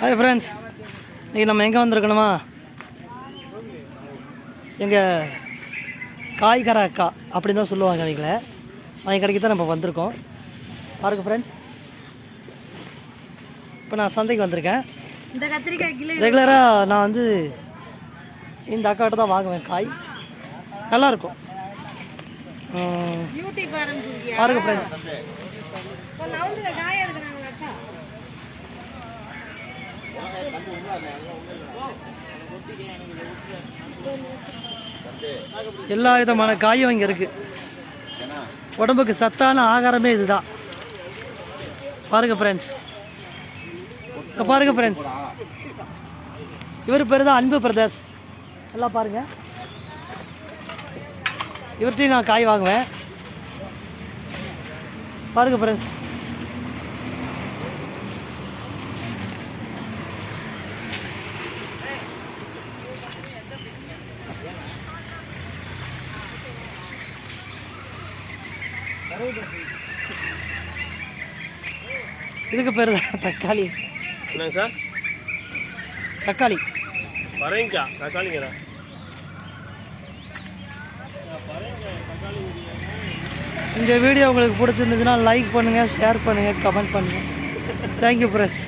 Hi friends, இன்றைக்கி நம்ம எங்கே வந்திருக்கணுமா, எங்கள் காய்கற அக்கா அப்படின்னு தான் சொல்லுவாங்க அவங்கள. அவங்க கடைக்கு தான் நம்ம வந்திருக்கோம். பாருங்க ஃப்ரெண்ட்ஸ், இப்போ நான் சந்தைக்கு வந்திருக்கேன். இந்த கத்திரிக்காய் கிலோ ரெகுலராக நான் வந்து இந்த அக்காட்ட தான் வாங்குவேன். காய் நல்லாயிருக்கும். பாருங்க ஃப்ரெண்ட்ஸ், எல்லா விதமான காயும் இங்கே இருக்குது. உடம்புக்கு சத்தான ஆகாரமே இதுதான். பாருங்க ஃப்ரெண்ட்ஸ், இங்கே பாருங்க ஃப்ரெண்ட்ஸ், இவர் பேர் தான் அன்பு பிரதர்ஸ். எல்லாம் பாருங்கள், இவர்கிட்டையும் நான் காய் வாங்குவேன். பாருங்க ஃப்ரெண்ட்ஸ், இதுக்கு பேர் தான் தக்காளி. என்னங்க சார்? தக்காளி வரேங்கக்கா, தக்காளிங்க. இந்த வீடியோ உங்களுக்கு பிடிச்சிருந்துச்சுன்னா லைக் பண்ணுங்கள், ஷேர் பண்ணுங்கள், கமெண்ட் பண்ணுங்கள். Thank you friends.